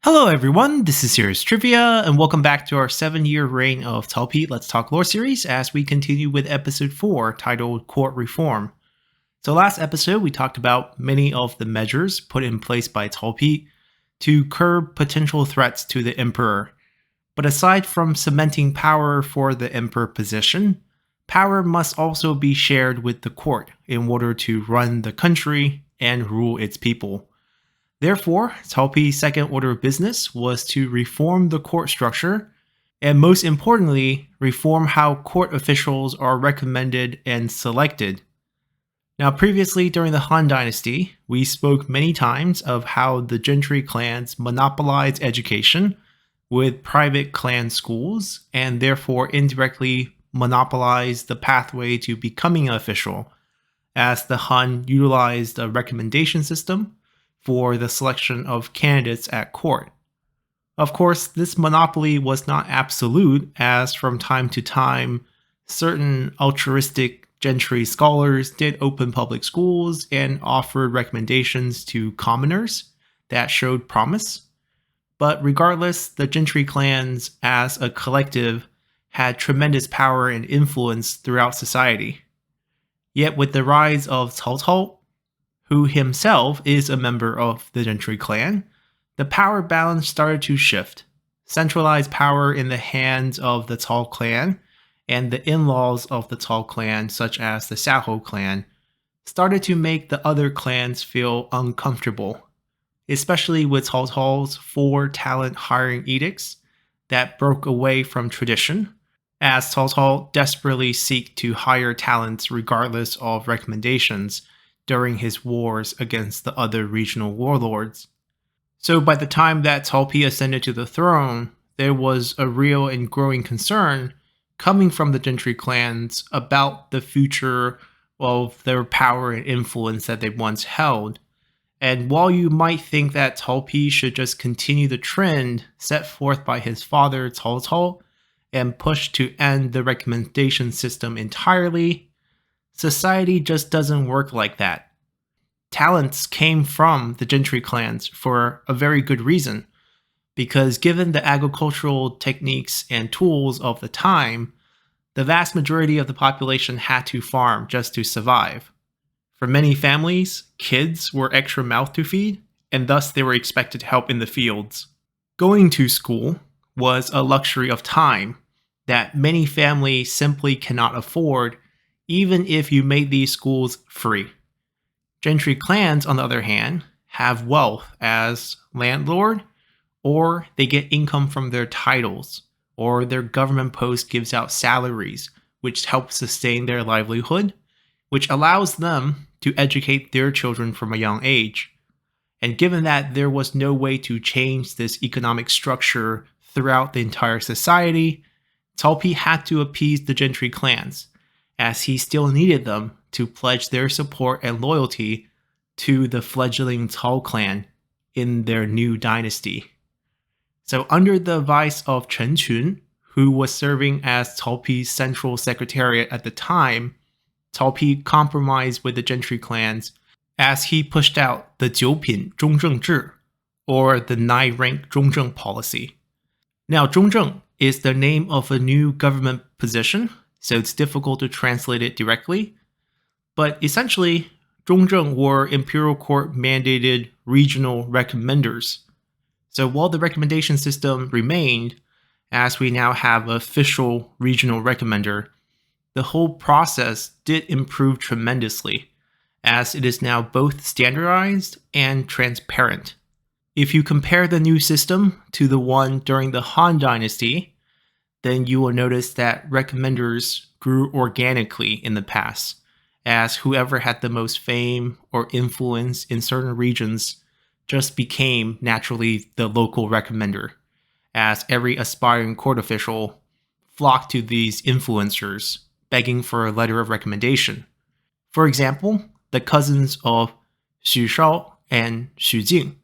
Hello everyone, this is Serious Trivia, and welcome back to our 7-year reign of Cao Pi Let's Talk Lore series as we continue with episode 4 titled Court Reform. So last episode we talked about many of the measures put in place by Cao Pi to curb potential threats to the emperor. But aside from cementing power for the emperor position, power must also be shared with the court in order to run the country and rule its people. Therefore, Cao Pi's second order of business was to reform the court structure, and most importantly, reform how court officials are recommended and selected. Now, previously during the Han Dynasty, we spoke many times of how the Gentry clans monopolized education with private clan schools, and therefore indirectly monopolized the pathway to becoming an official, as the Han utilized a recommendation system for the selection of candidates at court. Of course, this monopoly was not absolute, as from time to time, certain altruistic Gentry scholars did open public schools and offered recommendations to commoners that showed promise. But regardless, the Gentry clans as a collective had tremendous power and influence throughout society. Yet with the rise of Cao Cao, who himself is a member of the Gentry clan, the power balance started to shift. Centralized power in the hands of the Cao clan and the in-laws of the Cao clan, such as the Xiahou clan, started to make the other clans feel uncomfortable, especially with Cao Cao's 4 talent hiring edicts that broke away from tradition, as Cao Cao desperately seeked to hire talents regardless of recommendations during his wars against the other regional warlords. So by the time that Cao Pi ascended to the throne, there was a real and growing concern coming from the Gentry clans about the future of their power and influence that they once held. And while you might think that Cao Pi should just continue the trend set forth by his father Cao Cao and push to end the recommendation system entirely, society just doesn't work like that. Talents came from the Gentry clans for a very good reason, because given the agricultural techniques and tools of the time, the vast majority of the population had to farm just to survive. For many families, kids were extra mouth to feed, and thus they were expected to help in the fields. Going to school was a luxury of time that many families simply cannot afford, even if you made these schools free. Gentry clans, on the other hand, have wealth as landlord, or they get income from their titles, or their government post gives out salaries, which help sustain their livelihood, which allows them to educate their children from a young age. And given that there was no way to change this economic structure throughout the entire society, Cao Pi had to appease the Gentry clans, as he still needed them to pledge their support and loyalty to the fledgling Cao clan in their new dynasty. So under the advice of Chen Qun, who was serving as Cao Pi's central secretariat at the time, Cao Pi compromised with the Gentry clans as he pushed out the 9品 zhongzheng zhi, or the 9-rank zhongzheng policy. Now, zhongzheng is the name of a new government position, so it's difficult to translate it directly. But essentially, zhongzheng were imperial court mandated regional recommenders. So while the recommendation system remained, as we now have an official regional recommender, the whole process did improve tremendously, as it is now both standardized and transparent. If you compare the new system to the one during the Han Dynasty, then you will notice that recommenders grew organically in the past, as whoever had the most fame or influence in certain regions just became naturally the local recommender, as every aspiring court official flocked to these influencers, begging for a letter of recommendation. For example, the cousins of Xu Shao and Xu Jing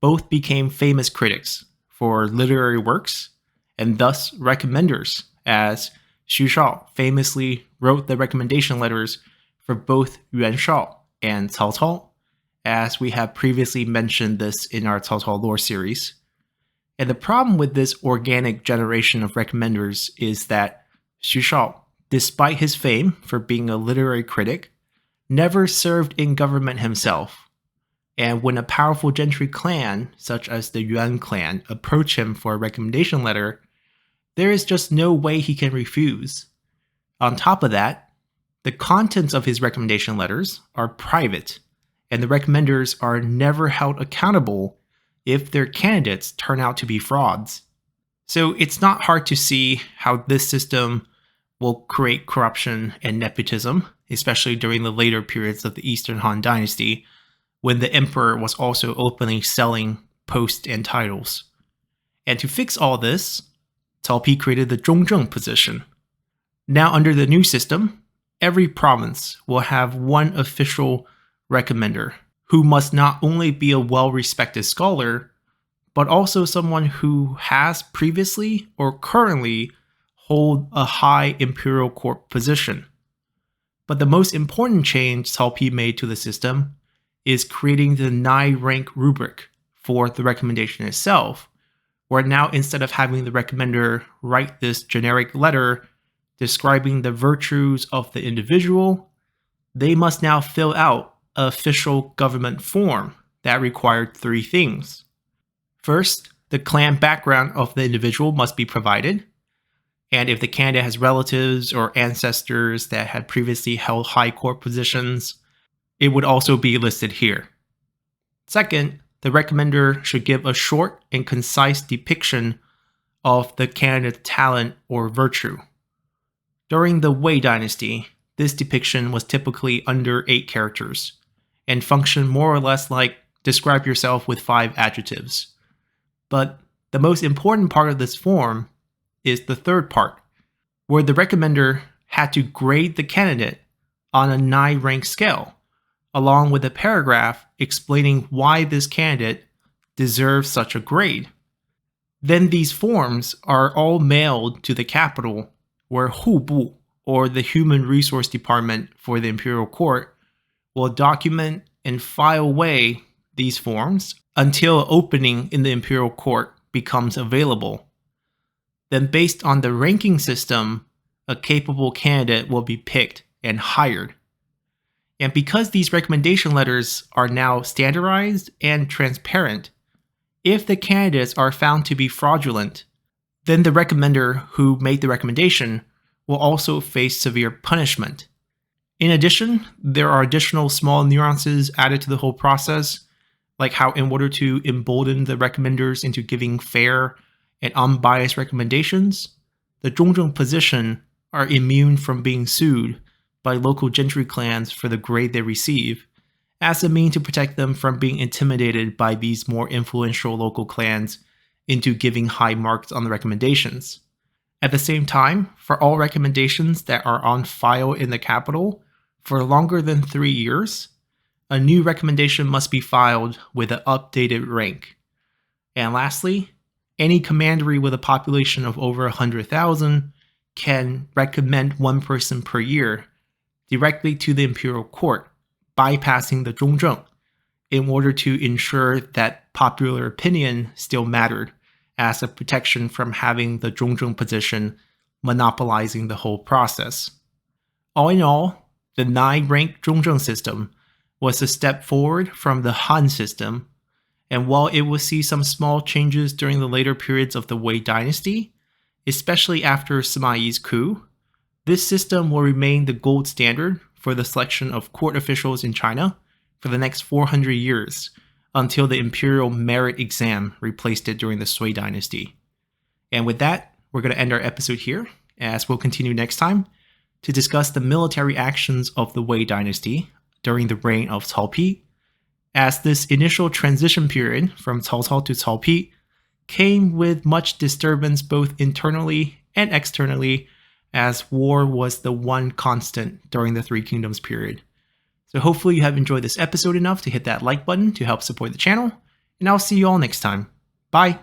both became famous critics for literary works, and thus recommenders, as Xu Shao famously wrote the recommendation letters for both Yuan Shao and Cao Cao, as we have previously mentioned this in our Cao Cao lore series. And the problem with this organic generation of recommenders is that Xu Shao, despite his fame for being a literary critic, never served in government himself. And when a powerful Gentry clan, such as the Yuan clan, approach him for a recommendation letter, there is just no way he can refuse. On top of that, the contents of his recommendation letters are private, and the recommenders are never held accountable if their candidates turn out to be frauds. So it's not hard to see how this system will create corruption and nepotism, especially during the later periods of the Eastern Han Dynasty, when the emperor was also openly selling posts and titles. And to fix all this, Cao Pi created the Zhongzheng position. Now under the new system, every province will have one official recommender, who must not only be a well-respected scholar, but also someone who has previously or currently hold a high imperial court position. But the most important change Cao Pi made to the system is creating the 9-rank rubric for the recommendation itself, where now instead of having the recommender write this generic letter describing the virtues of the individual, they must now fill out an official government form that required 3 things. First, the clan background of the individual must be provided, and if the candidate has relatives or ancestors that had previously held high court positions, it would also be listed here. Second, the recommender should give a short and concise depiction of the candidate's talent or virtue. During the Wei Dynasty, this depiction was typically under 8 characters, and functioned more or less like describe yourself with 5 adjectives. But the most important part of this form is the third part, where the recommender had to grade the candidate on a 9-rank scale, along with a paragraph explaining why this candidate deserves such a grade. Then these forms are all mailed to the capital, where Hubu, or the Human Resource Department for the Imperial Court, will document and file away these forms until an opening in the Imperial Court becomes available. Then based on the ranking system, a capable candidate will be picked and hired. And because these recommendation letters are now standardized and transparent, if the candidates are found to be fraudulent, then the recommender who made the recommendation will also face severe punishment. In addition, there are additional small nuances added to the whole process, like how in order to embolden the recommenders into giving fair and unbiased recommendations, the Zhongzheng position are immune from being sued by local gentry clans for the grade they receive, as a means to protect them from being intimidated by these more influential local clans into giving high marks on the recommendations. At the same time, for all recommendations that are on file in the capital for longer than 3 years, a new recommendation must be filed with an updated rank. And lastly, any commandery with a population of over 100,000 can recommend one person per year directly to the imperial court, bypassing the Zhongzheng, in order to ensure that popular opinion still mattered as a protection from having the Zhongzheng position monopolizing the whole process. All in all, the 9-rank Zhongzheng system was a step forward from the Han system, and while it will see some small changes during the later periods of the Wei dynasty, especially after Sima Yi's coup, this system will remain the gold standard for the selection of court officials in China for the next 400 years, until the imperial merit exam replaced it during the Sui dynasty. And with that, we're going to end our episode here, as we'll continue next time to discuss the military actions of the Wei dynasty during the reign of Cao Pi, as this initial transition period from Cao Cao to Cao Pi came with much disturbance both internally and externally, as war was the one constant during the Three Kingdoms period. So hopefully you have enjoyed this episode enough to hit that like button to help support the channel, and I'll see you all next time. Bye!